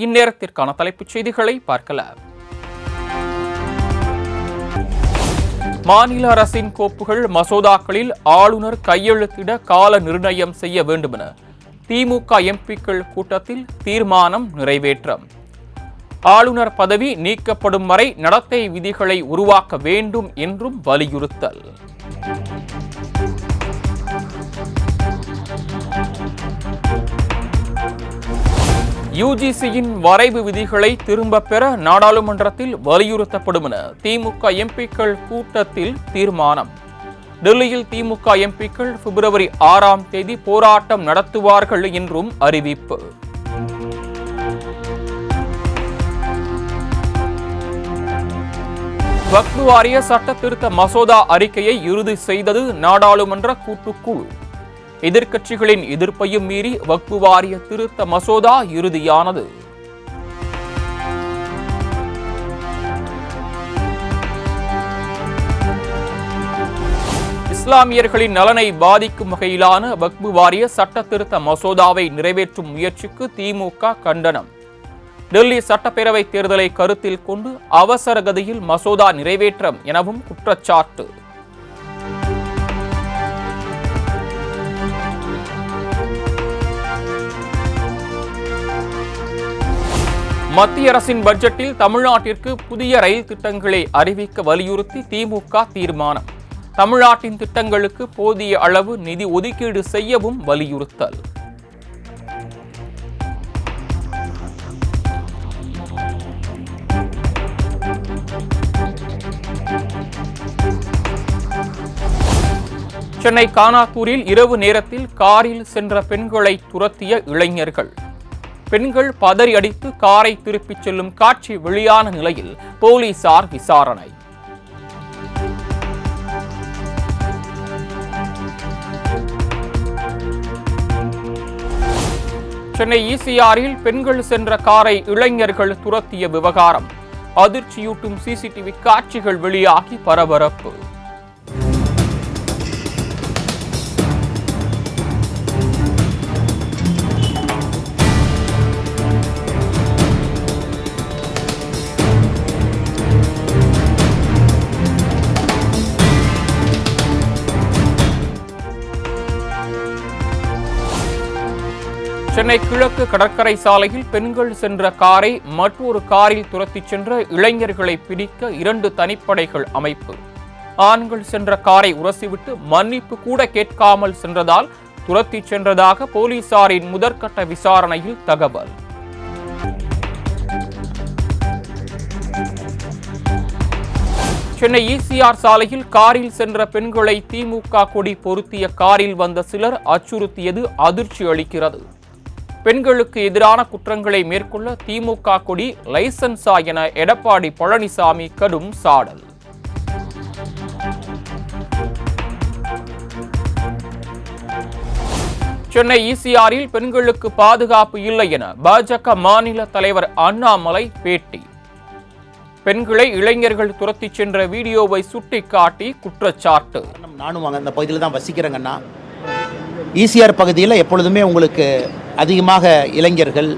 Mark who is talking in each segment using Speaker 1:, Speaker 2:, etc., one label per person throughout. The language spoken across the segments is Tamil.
Speaker 1: இந்நேரத்திற்கான தலைப்புச் செய்திகளை பார்க்கலாம். மாநில அரசின் கோப்புகள் மசோதாக்களில் ஆளுநர் கையெழுத்திட கால நிர்ணயம் செய்ய வேண்டுமென திமுக எம்பிக்கள் கூட்டத்தில் தீர்மானம் நிறைவேற்றம். ஆளுநர் பதவி நீக்கப்படும் வரை நடத்தை விதிகளை உருவாக்க வேண்டும் என்றும் வலியுறுத்தல். யுஜிசியின் வரைவு விதிகளை திரும்பப் பெற நாடாளுமன்றத்தில் வலியுறுத்தப்படும் என திமுக எம்பிக்கள் கூட்டத்தில் தீர்மானம். டெல்லியில் திமுக எம்பிக்கள் பிப்ரவரி 6ஆம் தேதி போராட்டம் நடத்துவார்கள் என்றும் அறிவிப்பு. வக்ஃப் வாரிய சட்ட திருத்த மசோதா அறிக்கையை இறுதி செய்தது நாடாளுமன்ற கூட்டுக்குழு. எதிர்க்கட்சிகளின் எதிர்ப்பையும் மீறி வக்ஃப் வாரிய திருத்த மசோதா இறுதியானது. இஸ்லாமியர்களின் நலனை பாதிக்கும் வகையிலான வக்ஃப் வாரிய சட்ட திருத்த மசோதாவை நிறைவேற்றும் முயற்சிக்கு திமுக கண்டனம். டெல்லி சட்டப்பேரவை தேர்தலை கருத்தில் கொண்டு அவசர கதியில் மசோதா நிறைவேற்றம் எனவும் குற்றச்சாட்டு. மத்திய அரசின் பட்ஜெட்டில் தமிழ்நாட்டிற்கு புதிய ரயில் திட்டங்களை அறிவிக்க வலியுறுத்தி திமுக தீர்மானம். தமிழ்நாட்டின் திட்டங்களுக்கு போதிய அளவு நிதி ஒதுக்கீடு செய்யவும் வலியுறுத்தல். சென்னை கானாத்தூரில் இரவு நேரத்தில் காரில் சென்ற பெண்களை துரத்திய இளைஞர்கள். பெண்கள் பதறி அடித்து காரை திருப்பிச் செல்லும் காட்சி வெளியான நிலையில் போலீசார் விசாரணை. சென்னை ஈசிஆரில் பெண்கள் சென்ற காரை இளைஞர்கள் துரத்திய விவகாரம். அதிர்ச்சியூட்டும் சிசிடிவி காட்சிகள் வெளியாகி பரபரப்பு. சென்னை கிழக்கு கடற்கரை சாலையில் பெண்கள் சென்ற காரை மற்றொரு காரில் துரத்திச் சென்ற இளைஞர்களை பிடிக்க 2 தனிப்படைகள் அமைப்பு. ஆண்கள் சென்ற காரை உரசிவிட்டு மன்னிப்பு கூட கேட்காமல் சென்றதால் துரத்திச் சென்றதாக போலீசாரின் முதற்கட்ட விசாரணையில் தகவல். சென்னை ஈசிஆர் சாலையில் காரில் சென்ற பெண்களை திமுக கொடி பொருத்திய காரில் வந்த சிலர் அச்சுறுத்தியது அதிர்ச்சி அளிக்கிறது. பெண்களுக்கு எதிரான குற்றங்களை மேற்கொள்ள திமுக கொடி லைசன்ஸா என எடப்பாடி பழனிசாமி கடும் சாடல். சென்னை ஈசிஆரில் பெண்களுக்கு பாதுகாப்பு இல்லை என பாஜக மாநில தலைவர் அண்ணாமலை பேட்டி. பெண்களை இளைஞர்கள் துரத்திச் சென்ற வீடியோவை சுட்டிக்காட்டி குற்றச்சாட்டு.
Speaker 2: நானும் அந்த பகுதியில் தான் வசிக்கிறேங்கண்ணா. ஈசிஆர் பகுதியில் எப்பொழுதுமே உங்களுக்கு அதிகமாக இளைஞர்கள்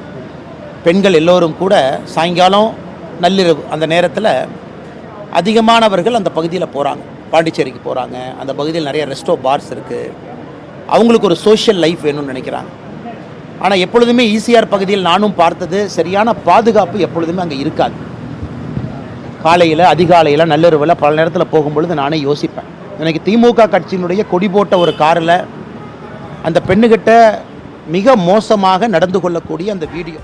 Speaker 2: பெண்கள் எல்லோரும் கூட சாயங்காலம் நள்ளிரவு அந்த நேரத்தில் அதிகமானவர்கள் அந்த பகுதியில் போகிறாங்க. பாண்டிச்சேரிக்கு போகிறாங்க. அந்த பகுதியில் நிறைய ரெஸ்டோ பார்ஸ் இருக்குது. அவங்களுக்கு ஒரு சோஷியல் லைஃப் வேணும்னு நினைக்கிறாங்க. ஆனால் எப்பொழுதுமே ஈசிஆர் பகுதியில் நானும் பார்த்தது சரியான பாதுகாப்பு எப்பொழுதுமே அங்கே இருக்காது. காலையில் அதிகாலையில் நள்ளிரவில் பல நேரத்தில் போகும்பொழுது நானே யோசிப்பேன், எனக்கு திமுக கட்சியினுடைய கொடி போட்ட ஒரு காரில் அந்த பெண்ணுகிட்ட மிக மோசமாக நடந்து கொள்ளக்கூடிய அந்த வீடியோ.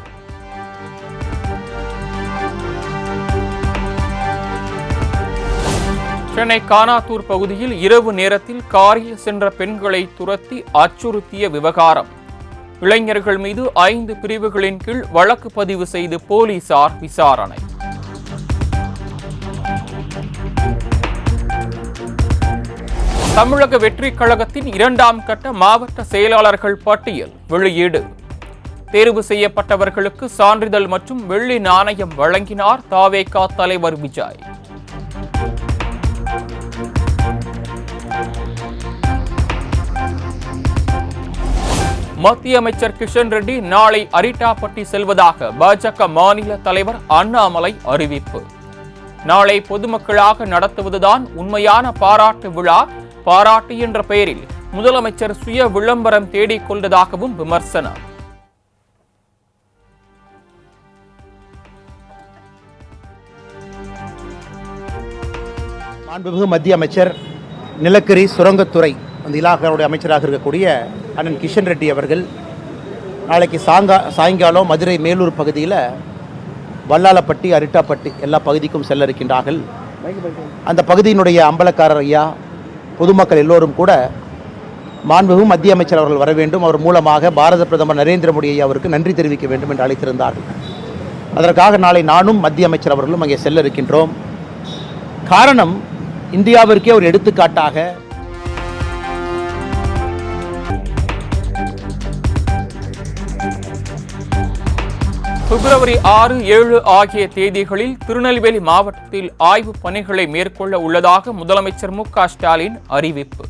Speaker 1: சென்னை கானாத்தூர் பகுதியில் இரவு நேரத்தில் காரில் சென்ற பெண்களை துரத்தி அச்சுறுத்திய விவகாரம். இளைஞர்கள் மீது 5 பிரிவுகளின் கீழ் வழக்கு பதிவு செய்து போலீசார் விசாரணை. தமிழக வெற்றிக் கழகத்தின் 2ஆம் கட்ட மாவட்ட செயலாளர்கள் பட்டியல் வெளியீடு. தேர்வு செய்யப்பட்டவர்களுக்கு சான்றிதழ் மற்றும் வெள்ளி நாணயம் வழங்கினார் தவேக தலைவர் விஜய். மத்திய அமைச்சர் கிஷன் ரெட்டி நாளை அரிட்டாப்பட்டி செல்வதாக பாஜக மாநில தலைவர் அண்ணாமலை அறிவிப்பு. நாளை பொதுமக்களாக நடத்துவதுதான் உண்மையான பாராட்டு விழா, பாராட்டு என்ற பெயரில் முதலமைச்சர் சுய விளம்பரம் தேடிக் கொண்டதாகவும் விமர்சனம்.
Speaker 2: மாண்புமிகு மத்திய அமைச்சர் நிலக்கரி சுரங்கத்துறை அந்த இலாகாவுடைய அமைச்சராக இருக்கக்கூடிய அண்ணன் கிஷன் ரெட்டி அவர்கள் நாளைக்கு சாயங்காலம் மதுரை மேலூர் பகுதியில் வல்லாளப்பட்டி, அரிட்டாப்பட்டி எல்லா பகுதிக்கும் செல்ல இருக்கின்றார்கள். அந்த பகுதியினுடைய அம்பலக்காரர் ஐயா, பொதுமக்கள் எல்லோரும் கூட மாண்புமிகு மத்திய அமைச்சர் அவர்கள் வர வேண்டும், அவர் மூலமாக பாரத பிரதமர் நரேந்திர மோடி ஐயா அவருக்கு நன்றி தெரிவிக்க வேண்டும் என்று அழைத்திருந்தார்கள். அதற்காக நாளை நானும் மத்திய அமைச்சர் அவர்களும் அங்கே செல்ல இருக்கின்றோம். காரணம், இந்தியாவிற்கே ஒரு எடுத்துக்காட்டாக
Speaker 1: பிப்ரவரி 6, 7 ஆகிய தேதிகளில் திருநெல்வேலி மாவட்டத்தில் ஆய்வுப் பணிகளை மேற்கொள்ள உள்ளதாக முதலமைச்சர் மு.க.ஸ்டாலின் அறிவிப்பு.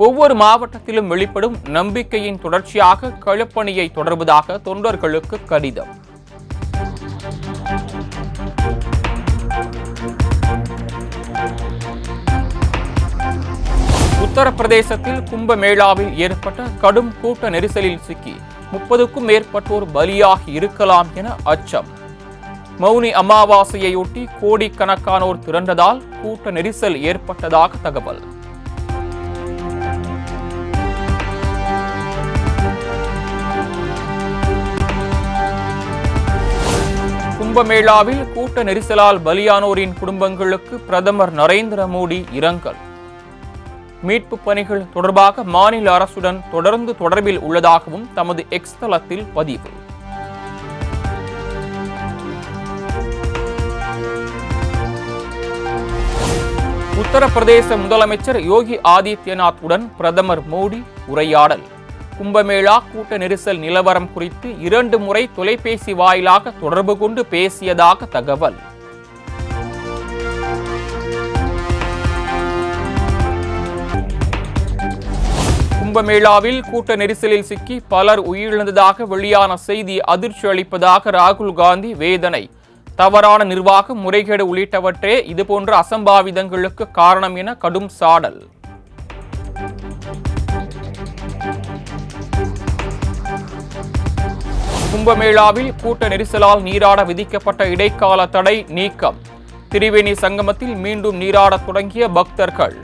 Speaker 1: ஒவ்வொரு மாவட்டத்திலும் வெளிப்படும் நம்பிக்கையின் தொடர்ச்சியாக களப்பணியை தொடர்வதாக தொண்டர்களுக்கு கடிதம். உத்தரப்பிரதேசத்தில் கும்பமேளாவில் ஏற்பட்ட கடும் கூட்ட நெரிசலில் சிக்கி 30க்கும் மேற்பட்டோர் பலியாகி இருக்கலாம் என அச்சம். மௌனி அமாவாசையொட்டி கோடிக்கணக்கானோர் திரண்டதால் கூட்ட நெரிசல் ஏற்பட்டதாக தகவல். கும்பமேளாவில் கூட்ட நெரிசலால் பலியானோரின் குடும்பங்களுக்கு பிரதமர் நரேந்திர மோடி இரங்கல். மீட்பு பணிகள் தொடர்பாக மாநில அரசுடன் தொடர்ந்து தொடர்பில் உள்ளதாகவும் தமது எக்ஸ் தளத்தில் பதிவு. உத்தரப்பிரதேச முதலமைச்சர் யோகி ஆதித்யநாத்துடன் பிரதமர் மோடி உரையாடல். கும்பமேளா கூட்ட நெரிசல் நிலவரம் குறித்து 2 முறை தொலைபேசி வாயிலாக தொடர்பு கொண்டு பேசியதாக தகவல். கும்பமேளாவில் கூட்ட நெரிசலில் சிக்கி பலர் உயிரிழந்ததாக வெளியான செய்தி அதிர்ச்சி அளிப்பதாக ராகுல் காந்தி வேதனை. தவறான நிர்வாகம், முறைகேடு உள்ளிட்டவற்றே இதுபோன்ற அசம்பாவிதங்களுக்கு காரணம் என கடும் சாடல். கும்பமேளாவில் கூட்ட நெரிசலால் நீராட விதிக்கப்பட்ட இடைக்கால தடை நீக்கம். திரிவேணி சங்கமத்தில் மீண்டும் நீராடத் தொடங்கிய பக்தர்கள்.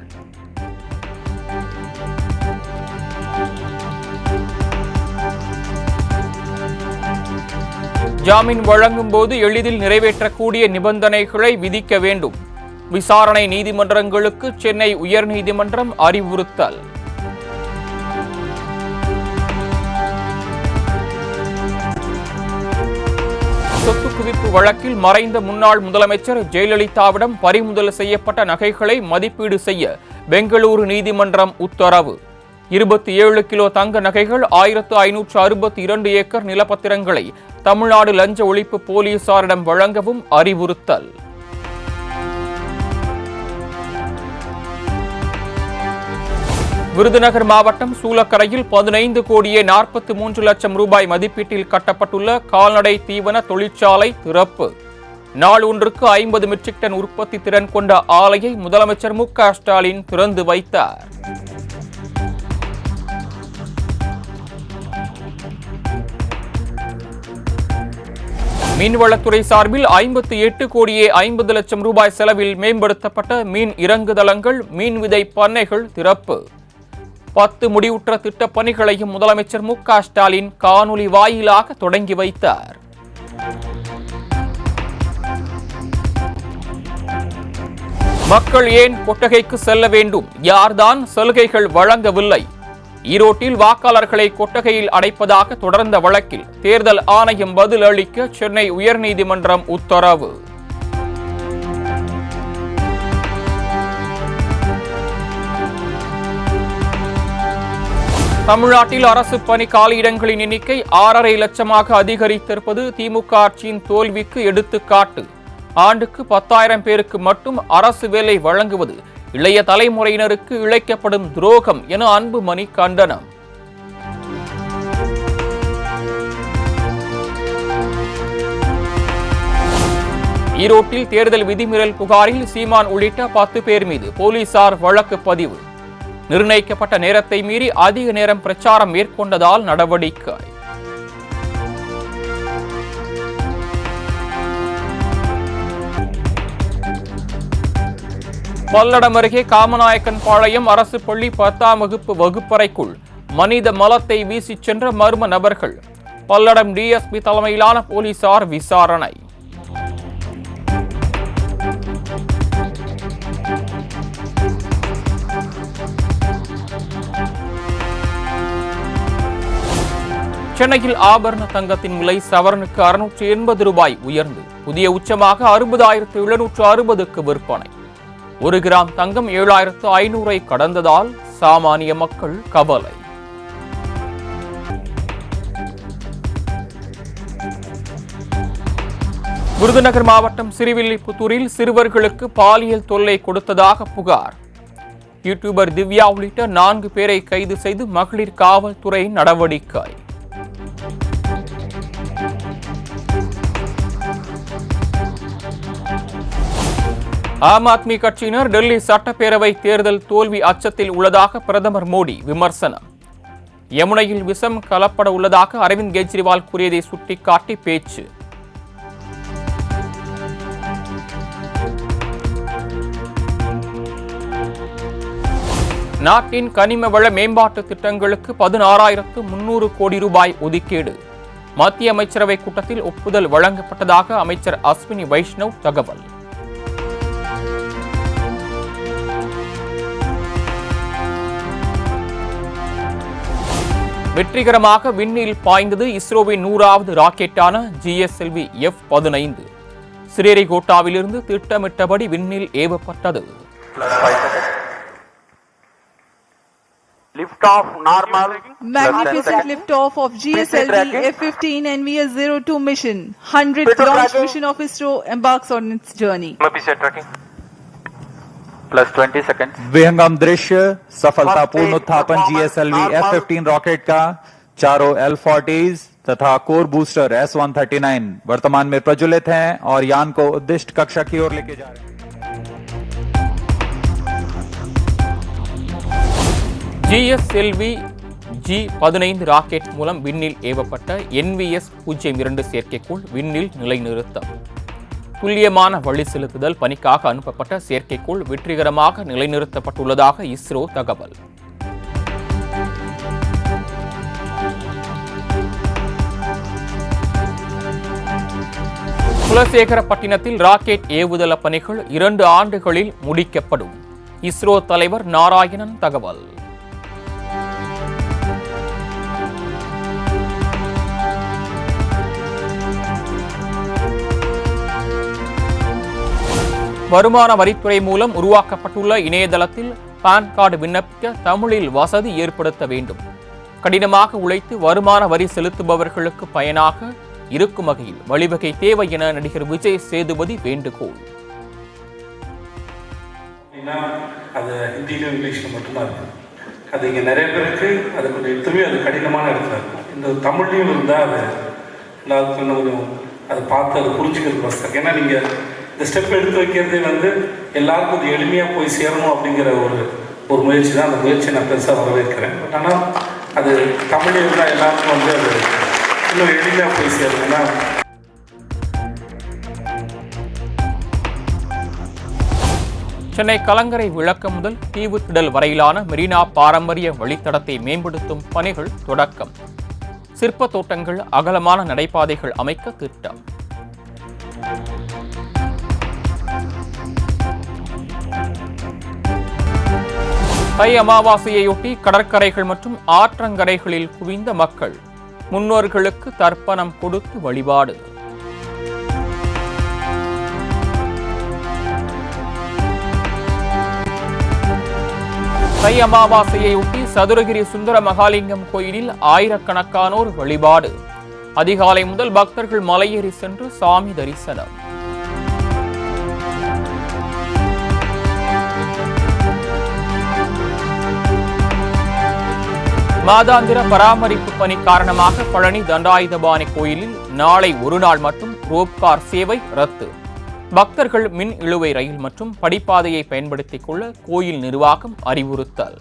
Speaker 1: ஜாமீன் வழங்கும் போது எளிதில் நிறைவேற்றக்கூடிய நிபந்தனைகளை விதிக்க வேண்டும். விசாரணை நீதிமன்றங்களுக்கு சென்னை உயர்நீதிமன்றம் அறிவுறுத்தல். சொத்து குவிப்பு வழக்கில் மறைந்த முன்னாள் முதலமைச்சர் ஜெயலலிதாவிடம் பறிமுதல் செய்யப்பட்ட நகைகளை மதிப்பீடு செய்ய பெங்களூரு நீதிமன்றம் உத்தரவு. 27 கிலோ தங்க நகைகள், 1562 ஏக்கர் நிலப்பத்திரங்களை தமிழ்நாடு லஞ்ச ஒழிப்பு போலீசாரிடம் வழங்கவும் அறிவுறுத்தல். விருதுநகர் மாவட்டம் சூலக்கரையில் 15 கோடியே 43 லட்சம் ரூபாய் மதிப்பீட்டில் கட்டப்பட்டுள்ள கால்நடை தீவன தொழிற்சாலை திறப்பு. நாள் ஒன்றுக்கு 50 மெட்ரிக் டன் உற்பத்தி திறன் கொண்ட ஆலையை முதலமைச்சர் மு.க.ஸ்டாலின் திறந்து வைத்தார். மீன்வளத்துறை சார்பில் 58 கோடியே 50 லட்சம் ரூபாய் செலவில் மேம்படுத்தப்பட்ட மீன் இறங்குதளங்கள், மீன் விதை பண்ணைகள் திறப்பு. 10 முடிவுற்ற திட்டப் பணிகளையும் முதலமைச்சர் மு.க.ஸ்டாலின் காணொலி வாயிலாக தொடங்கி வைத்தார். மக்கள் ஏன் கொட்டகைக்கு செல்ல வேண்டும்? யார்தான் சலுகைகள் வழங்கவில்லை? ஈரோட்டில் வாக்காளர்களை கொட்டகையில் அடைப்பதாக தொடர்ந்த வழக்கில் தேர்தல் ஆணையம் பதில் அளிக்க சென்னை உயர்நீதிமன்றம் உத்தரவு. தமிழ்நாட்டில் அரசு பணி காலியிடங்களின் எண்ணிக்கை 6.5 லட்சமாக அதிகரித்திருப்பது திமுக ஆட்சியின் தோல்விக்கு எடுத்துக்காட்டு. ஆண்டுக்கு 10,000 பேருக்கு மட்டும் அரசு வேலை வழங்குவது இளைய தலைமுறையினருக்கு இழைக்கப்படும் துரோகம் என அன்புமணி கண்டனம். ஈரோட்டில் தேர்தல் விதிமீறல் புகாரில் சீமான் உள்ளிட்ட 10 பேர் மீது போலீசார் வழக்கு பதிவு. நிர்ணயிக்கப்பட்ட நேரத்தை மீறி அதிக நேரம் பிரச்சாரம் மேற்கொண்டதால் நடவடிக்கை. பல்லடம் அருகே காமநாயக்கன் பாளையம் அரசு பள்ளி 10ஆம் வகுப்பு வகுப்பறைக்குள் மனித மலத்தை வீசிச் சென்ற மர்ம நபர்கள். பல்லடம் டிஎஸ்பி தலைமையிலான போலீசார் விசாரணை. சென்னையில் ஆபரண தங்கத்தின் விலை சவரனுக்கு 680 ரூபாய் உயர்ந்து புதிய உச்சமாக 60,760க்கு விற்பனை. 1 கிராம் தங்கம் 7,500ஐ கடந்ததால் சாமானிய மக்கள் கவலை. விருதுநகர் மாவட்டம் சிறுவில்லிபுத்தூரில் சிறுவர்களுக்கு பாலியல் தொல்லை கொடுத்ததாக புகார். யூடியூபர் திவ்யா உள்ளிட்ட 4 பேரை கைது செய்து மகளிர் காவல்துறை நடவடிக்கை. ஆம் ஆத்மி கட்சியினர் டெல்லி சட்டப்பேரவை தேர்தல் தோல்வி அச்சத்தில் உள்ளதாக பிரதமர் மோடி விமர்சனம். யமுனையில் விஷம் கலப்பட உள்ளதாக அரவிந்த் கெஜ்ரிவால் கூறியதை சுட்டிக்காட்டி பேச்சு. நாட்டின் கனிம வள மேம்பாட்டு திட்டங்களுக்கு 16,300 கோடி ரூபாய் ஒதுக்கீடு. மத்திய அமைச்சரவை கூட்டத்தில் ஒப்புதல் வழங்கப்பட்டதாக அமைச்சர் அஸ்வினி வைஷ்ணவ் தகவல். வெற்றிகரமாக விண்ணில் பாய்ந்தது இஸ்ரோவின் 100வது ராக்கெட்டான GSLV F-15. ஸ்ரீஹரிகோட்டாவிலிருந்து திட்டமிட்டபடி விண்ணில் ஏவப்பட்டது.
Speaker 3: Lift-off normal.
Speaker 4: Magnificent lift-off of GSLV F-15 NVS-02 mission. 100th launch mission of ISRO embarks on its journey.
Speaker 3: Plus 20 seconds.
Speaker 5: विहंगम दृश्य सफलतापूर्ण उत्थापन GSLV F-15 रॉकेट का चारों L-40s तथा कोर बूस्टर S-139 वर्तमान में प्रज्वलित हैं और यान को उद्दिष्ट कक्षा की ओर लेके जा रहे हैं.
Speaker 1: GSLV G-15 ராக்கெட் மூலம் விண்ணில் ஏவப்பட்ட NVS-02 செயற்கைக்கோள் விண்ணில் நிலைநிறுத்தம். துல்லியமான வழி செலுத்துதல் பணிக்காக அனுப்பப்பட்ட செயற்கைக்கோள் வெற்றிகரமாக நிலைநிறுத்தப்பட்டுள்ளதாக இஸ்ரோ தகவல். குலசேகரப்பட்டினத்தில் ராக்கெட் ஏவுதள பணிகள் 2 ஆண்டுகளில் முடிக்கப்படும். இஸ்ரோ தலைவர் நாராயணன் தகவல். வருமான வரித்துறை மூலம் உருவாக்கப்பட்டுள்ள இணையதளத்தில் பான் கார்டு விண்ணப்பிக்க தமிழில் வசதி ஏற்படுத்த வேண்டும். கடினமாக உழைத்து வருமான வரி செலுத்துபவர்களுக்கு பயனாக இருக்கும் வகையில் வழிவகை தேவை என நடிகர் விஜய் சேதுபதி வேண்டுகோள்.
Speaker 6: அது ஹிந்தியிலும் இங்கிலீஷில் மட்டும்தான் இருக்கும். அது இங்கே நிறைய பேருக்கு அது கொஞ்சம் எடுத்துமே அது கடினமான இடத்துல இருக்கும். இந்த தமிழ்லையும் இருந்தால் அது எல்லாருக்கும் கொஞ்சம் அதை பார்த்து அதை புரிஞ்சுக்கிறது கஷ்டம். ஏன்னா நீங்கள் இந்த ஸ்டெப் எடுத்து வைக்கிறதே எல்லாருக்கும் அது எளிமையாக போய் சேரணும் அப்படிங்கிற ஒரு முயற்சி தான். அந்த முயற்சியை நான் பெருசாக வரவேற்கிறேன். பட் ஆனால் அது தமிழில் இருந்தால் எல்லாருக்கும் அது இன்னும் எளிமையாக போய் சேரும். ஏன்னா
Speaker 1: சென்னை கலங்கரை விளக்கம் முதல் தீவு திடல் வரையிலான மெரினா பாரம்பரிய வழித்தடத்தை மேம்படுத்தும் பணிகள் தொடக்கம். சிற்ப தோட்டங்கள், அகலமான நடைபாதைகள் அமைக்க திட்டம். தை அமாவாசையொட்டி கடற்கரைகள் மற்றும் ஆற்றங்கரைகளில் குவிந்த மக்கள். முன்னோர்களுக்கு தர்ப்பணம் கொடுத்து வழிபாடு. தை அமாவாசையொட்டி சதுரகிரி சுந்தர மகாலிங்கம் கோயிலில் ஆயிரக்கணக்கானோர் வழிபாடு. அதிகாலை முதல் பக்தர்கள் மலையேறி சென்று சாமி தரிசனம். மாதாந்திர பராமரிப்பு பணி காரணமாக பழனி தண்டாயுதபாணி கோயிலில் நாளை ஒரு நாள் மட்டும் ரோப்கார் சேவை ரத்து. பக்தர்கள் மின் இழுவை ரயில் மற்றும் படிப்பாதையை பயன்படுத்திக் கொள்ள கோயில் நிர்வாகம் அறிவுறுத்தல்.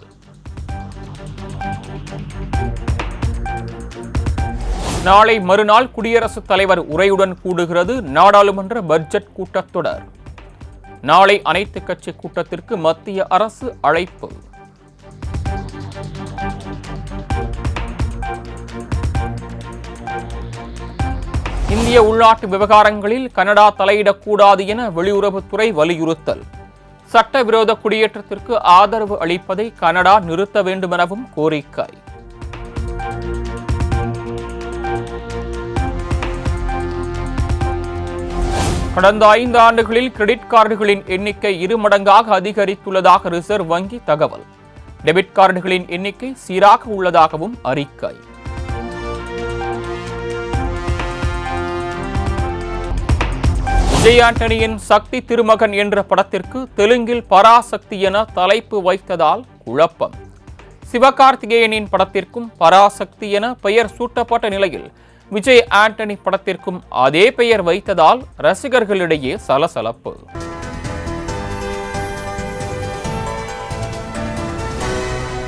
Speaker 1: நாளை மறுநாள் குடியரசுத் தலைவர் உரையுடன் கூடுகிறது நாடாளுமன்ற பட்ஜெட் கூட்டத்தொடர். நாளை அனைத்து கட்சி கூட்டத்திற்கு மத்திய அரசு அழைப்பு. இந்திய உள்நாட்டு விவகாரங்களில் கனடா தலையிடக்கூடாது என வெளியுறவுத்துறை வலியுறுத்தல். சட்டவிரோத குடியேற்றத்திற்கு ஆதரவு அளிப்பதை கனடா நிறுத்த வேண்டுமெனவும் கோரிக்கை. கடந்த 5 ஆண்டுகளில் கிரெடிட் கார்டுகளின் எண்ணிக்கை 2 மடங்காக அதிகரித்துள்ளதாக ரிசர்வ் வங்கி தகவல். டெபிட் கார்டுகளின் எண்ணிக்கை சீராக உள்ளதாகவும் அறிக்கை. விஜய் ஆண்டனியின் சக்தி திருமகன் என்ற படத்திற்கு தெலுங்கில் பராசக்தி என தலைப்பு வைத்ததால் குழப்பம். சிவகார்த்திகேயனின் படத்திற்கும் பராசக்தி என பெயர் சூட்டப்பட்ட நிலையில் விஜய் ஆண்டனி படத்திற்கும் அதே பெயர் வைத்ததால் ரசிகர்களிடையே சலசலப்பு.